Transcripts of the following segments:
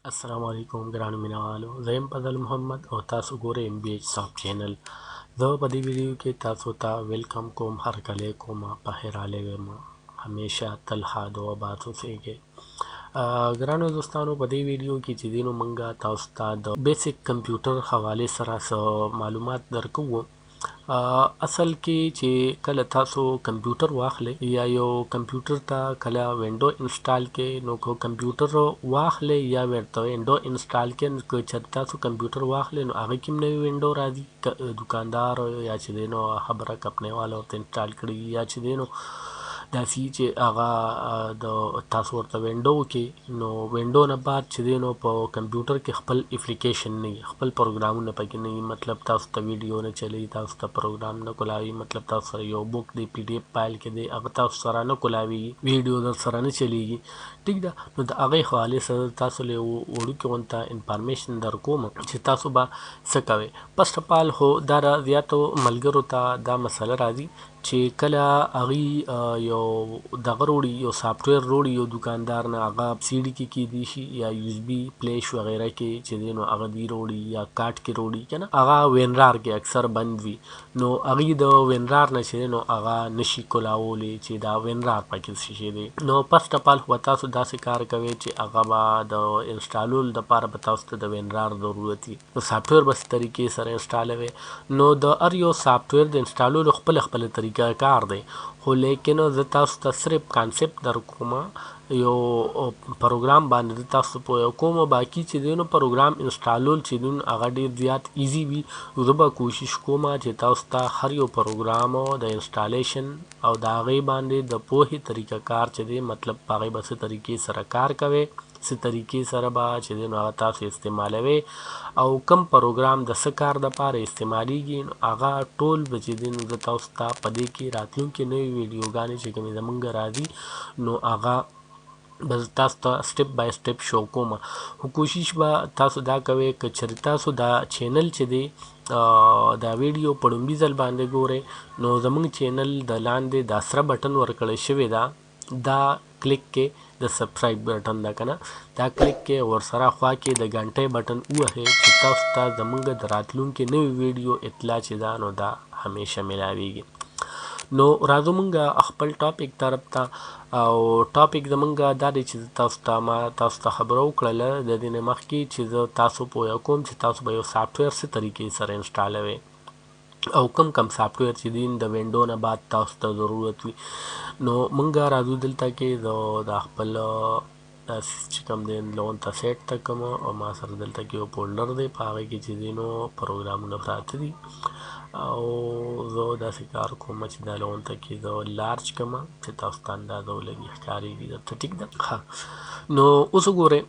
السلام علیکم ګرانو مینوالو، زه یم فضل محمد او تاسو ګورئ MBH سافټ چینل. زه په دې ویډیو کې تاسو ته ویلکم کوم، هرکلی کوم، په خیر حاله یم، همیشه تل ښاد او آباد اوسئ. ګرانو دوستانو، په دې ویډیو کې چې دی نو موږ تاسو ته د بیسیک کمپیوټر حوالې سره څه معلومات درکوو. اصل کې چې کله تاسو کمپیوټر واخلئ یا یو کمپیوټر ته کله وینډو انسټال کې، نو که کمپیوټر واخلئ یا ورته وینډو انسټال کې، که چېرته تاسو کمپیوټر واخلئ نو هغه کې هم نوی وینډو راځي. دوکاندار یا چې دی نو خبره کمپنۍ والا ورته انسټال کړي، یا چې دی نو داسې چې هغه د تاسو ورته وینډو کې، نو وینډو نه بعد چې دی نو په کمپیوټر کې خپل اپلیکیشن نه وي، خپل پروګرامونه پکې نه وي. مطلب تاسو ته ویډیو نه چلی، تاسو ته پروګرام نه کولاوي، مطلب تاسو سره یو بوک دی PDF فایل کې دی، هغه تاسو سره نه کولاوي، ویډیو در سره نه چلیږي. ټیک ده، نو د هغې حوالې سره تاسو له یو وړوکې غونته انفارمیشن در کوم چې تاسو به څه کوئ. فسټ اف آل خو دا زیاتو ملګرو ته دا مسله راځي چې کله هغوی یو دغه روړي، یو سافټویر روړي یو دوکاندار نه، هغه CD کې کیدی شي یا USB فلیش وغیره کې چې دی نو هغه دی روړي، یا کارت کې روړي که نه، هغه وینرار کې اکثر بند وي. نو هغوی د وینرار نه چې دی نو هغه نشي کولاولی چې دا وینرار پکې څه شی دی. نو فسټ اف آل خو تاسو داسې کار کوئ چې هغه به د انسټالولو دپاره به تاسو ته د وینرار ضرورت وي. نو سافټویر به څه طریقې سره انسټالوئ. نو د هر یو سافټویر د انسټالولو خپله طریقه کار دی، خو لیکن زه تاسو ته صرف کانسپټ در کوم، یو پروګرام باندې زه تاسو پوه کوم. باقي چې دی نو پروګرام انسټالول چې دی نو هغه ډېر زیات ایزي وي. زه به کوشش کوم چې تاسو ته هر یو پروګرام د انسټالیشن او د هغې باندې د پوهې طریقه کار چې دی، مطلب په هغې به څه طریقې سره کار کوئ، څه طریقې سره به چې دی نو هغه تاسو استعمالوئ، او کم پروګرام د څه کار دپاره استعمالیږي، نو هغه ټول به چې دی نو زه تاسو ته په دې کې راتلونکې نوې ویډیوګانې چې کومې زمونږ راځي، نو هغه به تاسو ته سټپ بای سټپ شو کوم. خو کوشش به تاسو دا کوئ که چېرې تاسو دا چینل چې دی دا ویډیو په لومړي ځل باندې ګورئ، نو زموږ چینل د لاندې دا سره بټن ورکړی شوې ده، دا کلیک کې د سبسکرایب بټن ده که نه، دا کلیک کې ورسره خوا کې د غنټۍ بټن ووهئ چې تاسو ته زموږ د راتلونکې نوې ویډیو اطلاع چې ده نو دا همیشه میلاویږي. نو راځو مونږ خپل ټاپک طرف ته، او ټاپک زمونږ دا دی چې ما تاسو ته خبره وکړله د دې نه مخکې چې زه تاسو پوه کوم چې تاسو به یو سافټویر څه طریقې سره انسټالوئ، او کم سافټویر چې دي د وینډو نه بعد تاسو ته ضرورت وي. نو مونږ راځو دلته کې د خپل چې کوم دی لون ته سیټ ته کوم، او ما سره دلته کې یو فولډر دی، په هغې کې چې دی نو پروګرامونه پراته دي، او زه داسې کار کوم چې دا لون ته کې زه لارج کوم چې تاسو ته اندازه ولګي، ښکارېږي درته. ټیک ده. ښه، نو اوس وګورئ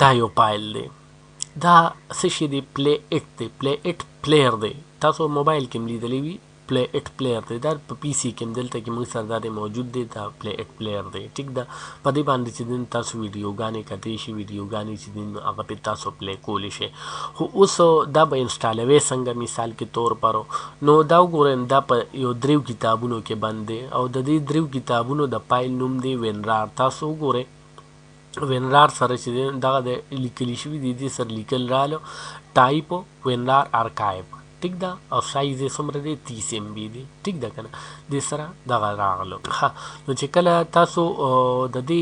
دا یو فایل دی، دا څه شی دی؟ پلی ایټ دی، پلی ایټ پلیر دی. تاسو موبایل کې هم لیدلی وي پلی ایټ پلیر دی، دا په PC کې هم دلته کې موږ سره دا دی موجود دی، دا پلی ایټ پلیر دی. ټیک ده. په دې باندې چې دین تاسو ویډیوګانې کتلی شي، ویډیوګانې چې دین هغه پې تاسو پلی کولی شئ. خو اوس دا به انسټالوئ څنګه، مثال کې طور پر نو دا وګورئ دا په یو 3 کتابونو کې بند دی، او د دې 3 کتابونو د فایل نوم دی وینرار. تاسو وګورئ وینرار سره چې دی دغه د لیکلی شوي دي، دې سره لیکل راغلو ټایپ وینرار ارکایو. ټیک ده. او سایز یې څومره دی؟ 30 MB دی. ټیک ده که نه، دې سره دغه راغلو. ښه، نو چې کله تاسو د دې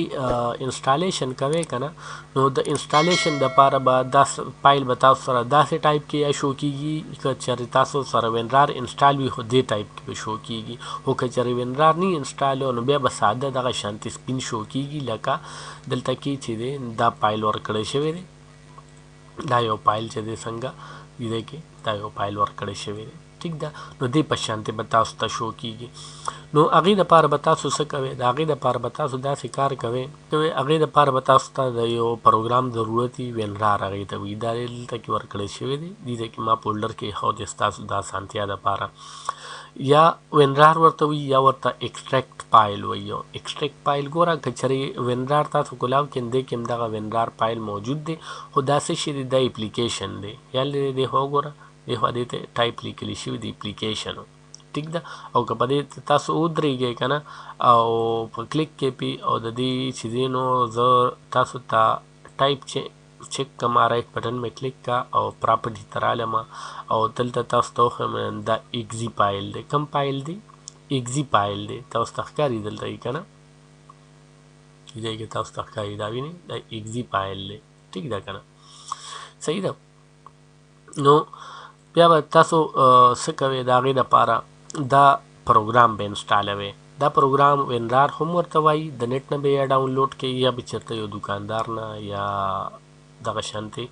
انسټالیشن کوئ که نه، نو د انسټالیشن دپاره به دا فایل به تاسو سره داسې ټایپ کې یا شو کېږي، که چېرې تاسو سره وینرار انسټال وي خو دې ټایپ کې به شو کېږي. خو که چېرې وینرار نه انسټال نو بیا به ساده دغه شانتې سپین شو کېږي، لکه دلته کې چې دی دا فایل ورکړی شوی دی، دا یو فایل چې دی څنګه دې کې دا یو فایل ورکړی شوی دی. ټیک ده. نو دې په شانتې به تاسو ته شو کېږي. نو هغې دپاره به تاسو څه کوئ؟ د هغې دپاره به تاسو داسې کار کوئ، هغې دپاره به تاسو ته د یو پروګرام ضرورت وي، وینرار هغې ته وي. دا دلته کې ورکړی شوی دی، دې کې ما فولډر کې ایښودی ستاسو د اسانتیا دپاره. یا وینرار ورته وي، یا ورته ایکسټریکټ فایل وایي. او ایکسټریکټ فایل ګوره که چېرې وینرار تاسو کولاو کې دې کې هم دغه وینرار فایل موجود دی، خو دا څه شی دی؟ دا اپلیکیشن دی. یا دې خوا وګوره، دې خوا دې ته ټایپ لیکلی شوي دی اپلیکیشن. ټیک ده. او که په دې تاسو ودرېږئ که نه، او په کلیک کې پې، او د دې چې دی نو زه تاسو ته ټایپ چې چک کما رائټ بټن مې کلیک کا او پراپرټي ته رالم او دلته تاسو ته وښیم دا اگزي فایل دی. کوم فایل دی؟ اگزي فایل دی. تاسو ته ښکاري دلته یې که نه دې کې تاسو ته ښکاري دا وینئ دا اگزي فایل دی. ټیک ده که نه صحیح ده. نو بیا به تاسو څه کوئ د هغې دپاره دا پروګرام به انسټالوئ. دا پروګرام وینرار هم ورته وایي. د نیټ نه به یا ډاونلوډ کړئ یا به چېرته یو دوکاندار نه یا دغه شانتې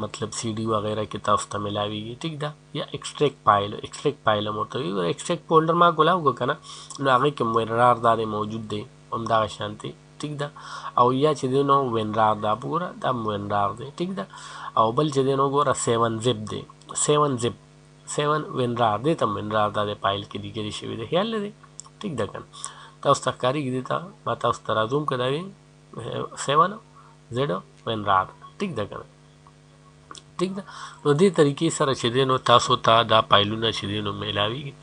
مطلب سی ډي وغیره کې تاسو ته میلاویږي. ټیک ده. یا ایکسټریکټ فایل هم ورته وایي. ایکسټریکټ فولډر ما کولاو که که نه نو هغې کې وینرار دا دی موجود دی همدغه شانتې. ټیک ده. او یا چې دی نو وینرار دا وګوره دا هم وینرار دی. ټیک ده. او بل چې دی نو ګوره 7 زپ دی. 7 وینرار دی ته هم وینرار دا دی فایل کې لیکلي شوي دی. خیال لرئ. ټیک ده که نه تاسو ته ښکارېږي دې ته ما تاسو ته را زوم که دا وي 7 زیډ وینرار. ټیک ده که نه ټیک ده. نو دې طریقې سره چې دی نو تاسو ته دا فایلونه چې دی نو میلاویږي.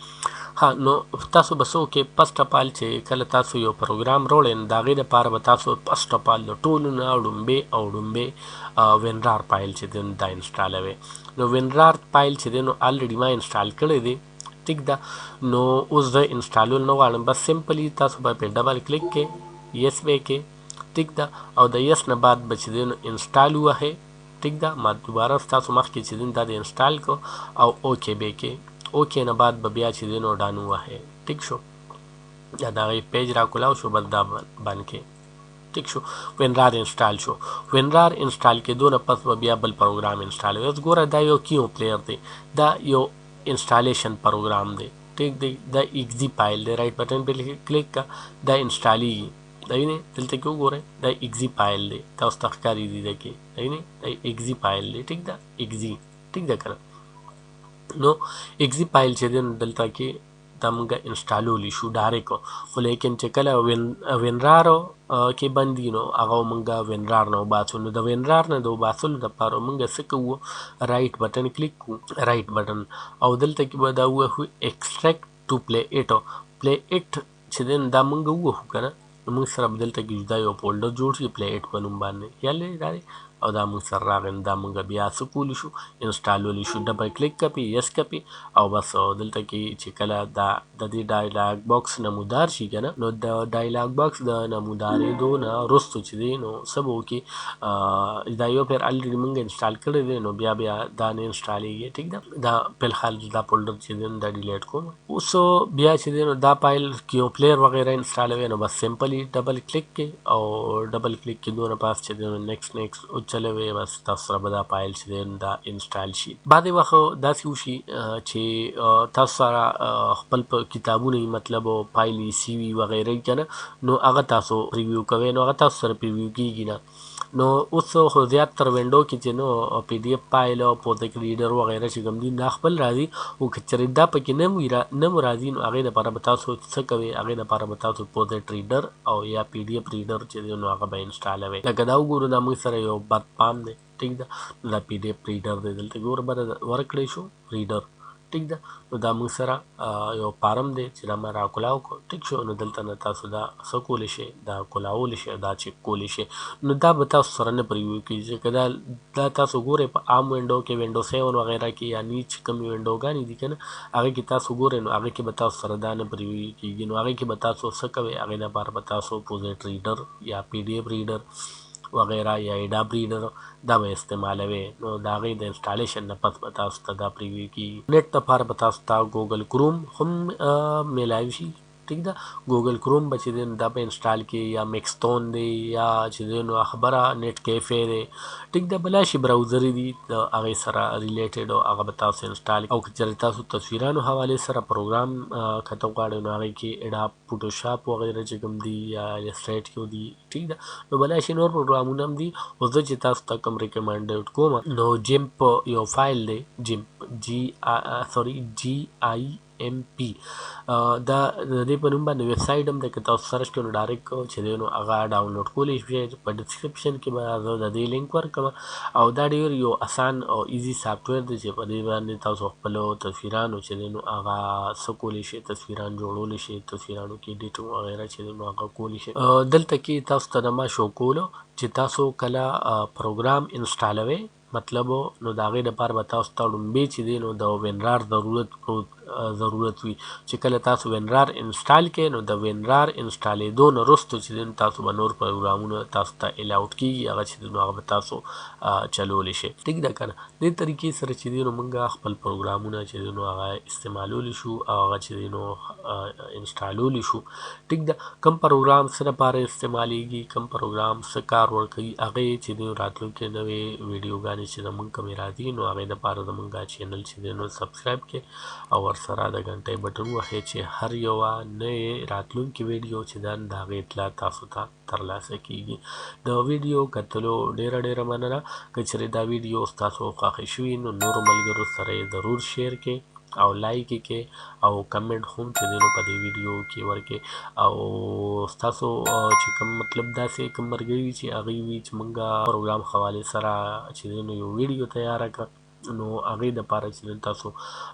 ها نو تاسو به څه وکړئ فسټ اف آل چې کله تاسو یو پروګرام راوړئ نو د هغې دپاره به تاسو فسټ اف آل د ټولو نه ړومبې وینرار فایل چې دی نو دا انسټالوئ. نو وینرار فایل چې دی نو الریډي ما انسټال کړی دی. ټیک ده. نو اوس زه انسټالول نه غواړم بس سمپلی تاسو به پرې ډبل کلیک کې یس به کې. ټیک ده. او د یس نه بعد به چې دی نو انسټال ووهئ. ټیک ده. ما دوباره ستاسو مخکې چې دی دا د انسټال کو او اوکې به کې. اوکې نه بعد به بیا چې دی نو ډان ووهئ. ټیک شو. دا د هغې پیج را کولاو شو بس دا بند کې. ټیک شو. وینرار انسټال شو. وینرار انسټال کېدو نه پس به بیا بل پروګرام انسټالوي. اوس ګوره دا یو کیو پلیر دی. دا یو انسټالیشن پروګرام دی. ټیک دی. دا اگزي فایل دی. رائټ بټن پې کلیک کا دا انسټالیږي. دا وینئ دلته کې وګورئ دا اگزي فایل دی. تاسو ته ښکاري دي ده کې دا وینئ دا اگزي فایل دی. ټیک ده. اگزي ټیک ده که نه. نو اگزي فایل چې دی نو دلته کې دا موږ انسټالولی شو ډایرکټ. خو لیکن چې کله وینرار کې بندي نو هغه موږ وینرار نه وباسو. نو د وینرار نه د وباسلو دپاره موږ څه کوو رائټ بټن کلیک کوو. رائټ بټن او دلته کې به دا ووهو ایکسټریکټ ټو پلی ایټ. پلی ایټ چې دی نو دا موږ ووهو که نه نو موږ سره به دلته کې جدا یو فولډر جوړ شي پلی ایټ په نوم باندې. خیال لرئ دا دی. او دا موږ سره راغی نو دا موږ بیا څه کولی شو انسټالولی شو. ډبل کلیک کپي یس کپي او بس دلته کې چې کله دا د دې ډایلاګ باکس نمودار شي که نه نو د ډایلاګ باکس د نمودارېدو نه وروستو چې دی نو څه به وکړي دا یو پیر الریډي موږ انسټال کړی دی نو بیا دا نه انسټالېږي. ټیک ده. دا فلحال دا فولډر چې دی نو دا ډیلیټ کوم. اوس بیا چې دی نو دا فایل کیو پلیر وغیره انسټالوي نو بس سمپلی ډبل کلیک کې او ډبل کلیک کېدو نه پاس چې دی نو نیکسټ چلوي بس تاسو سره به دا فایل چې دی دا انسټال شي. بعضې وخت داسې وشي چې تاسو سره خپل په کتابونه مطلب فایل ایسي وي وغیره که نه نو هغه تاسو پریویو کوئ نو هغه تاسو سره پریویو کېږي نه. نو اوس خو زیات تر وینډو کې چې نو پی ډي اف فایل او پروجیکټ ریډر وغیره چې کوم دي دا خپل راځي. او که چېرې دا پکې نه مو راځي نو هغې دپاره به تاسو څه کوئ هغې دپاره به تاسو پروجیکټ ریډر او یا پی ډي اف ریډر چې دی نو هغه به انسټالوئ. لکه دا وګورو دا موږ سره یو بد پام دی. ټیک ده. دا پی ډي اف ریډر دی. دلته ګوره به ورکړی شو ریډر. ټیک ده. نو دا موږ سره یو فارم دی چې دا ما را کولاو کړو. ټیک شو. نو دلته نه تاسو دا څه کولی شئ دا کولاولی شئ دا چیک کولی شئ. نو دا به تاسو سره نه پریویو کېږي ځکه دا تاسو ګورئ په عام وینډو کې وینډو 7 وغیره کې یا نیچ کومې وینډوګانې دي که نه هغې کې تاسو ګورئ نو هغې کې به تاسو سره دا نه پریویو کېږي. نو هغې کې به تاسو څه کوئ هغې دپاره به تاسو پروجیکټ ریډر یا پی ډي اف ریډر وغیره یا ایډاب ریډر دا به استعمالوي. نو د هغې د انسټالیشن نه پس به تاسو ته دا پریویو کېږي. نیټ دپاره به تاسو ته ګوګل کروم هم میلاوي شي. ټیک ده. ګوګل کروم به چې دی نو دا به انسټال کړي یا میکسټون دی یا چې دی نو خبره نیټ کیفې دی. ټیک ده. بلا شي براوزرې دي د هغې سره ریلیټډ او هغه به تاسو انسټال او که چېرې تاسو تصویرانو حوالې سره پروګرام کته غواړئ نو هغې کې ایډاب فوټوشاپ وغیره چې کوم دي یا السټریټیو دي. ټیک ده. نو بلا شي نور پروګرامونه هم دي. اوس زه چې تاسو ته کوم ریکمنډ کوم نو جیمپ یو فایل دی. جیمپ GIMP MP. دا د دې په نوم باندې ویب سایټ هم ده، که تاسو سرچ کړئ نو ډایرکټ چې دی نو هغه ډاونلوډ کولی شئ. په ډسکرپشن کې به زه د دې لینک ورکړم، او دا ډېر یو اسان او ایزي سافټویر دی چې په دې باندې تاسو خپلو تصویرانو چې دی نو هغه څه کولی شئ، تصویران جوړولی شئ، تصویرانو کې ایډیټ وغیره چې دی نو هغه کولی شئ. دلته کې تاسو ته د ما شو کولو چې تاسو کله پروګرام انسټالوئ، مطلب نو د هغې دپاره به تاسو ته لومبې چې دی نو د وینرار ضرورت وي. چې کله تاسو وینرار انسټال کړئ نو د وینرار انسټالېدو نه وروسته چې دی نو تاسو به نور پروګرامونه تاسو ته الاوټ کېږي، هغه چې دی نو هغه به تاسو چلولی شئ. ټیک ده که نه؟ دې طریقې سره چې دی نو موږ خپل پروګرامونه چې دی نو هغه استعمالولی شو او هغه چې دی نو انسټالولی شو. ټیک ده؟ کوم پروګرام څه دپاره استعمالیږي، کوم پروګرام څه کار ورکوي، هغې چې دی نو راتلونکې نوې ویډیوګانې چې زموږ کومې راځي نو هغې دپاره زموږ چینل چې دی نو سبسکرایب کړئ او ورسره د घंटी بټن ووهئ چې هر یوه نوې راتلونکې ویډیو چې ده د هغې اطلاع تاسو ته ترلاسه کېږي. د ویډیو کتلو ډېره مننه. که چېرې دا ویډیو ستاسو خوښې شوي نو نورو ملګرو سره یې ضرور شیر کړئ او لایک یې کړئ او کمنټ هم چې دی نو په دې ویډیو کې ورکړئ. او ستاسو چې کوم مطلب داسې کوم ملګري وي چې هغوی وي چې موږ پروګرام حوالې سره چې دی نو یو ویډیو تیاره کړه، نو هغې دپاره چې تاسو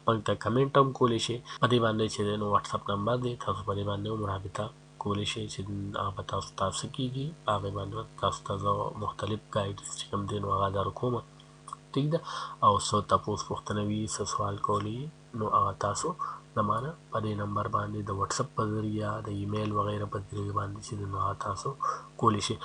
موږ ته کمنټ هم کولی شئ. په دې باندې چې دی نو وټساپ نمبر دی، تاسو په دې باندې هم رابطه کولی شئ چې هغه به تاسو ته څه کېږي، په هغې باندې تاسو ته زه مختلف ګایډز چې کوم دی نو هغه درکوم. ټیک ده؟ او څه تپوس پوښتنه وي، څه سوال کولی نو هغه تاسو د ما نه په دې نمبر باندې د وټساپ په ذریعه، د ایمیل وغیره په ذریعه باندې چې دی نو هغه تاسو کولی شئ.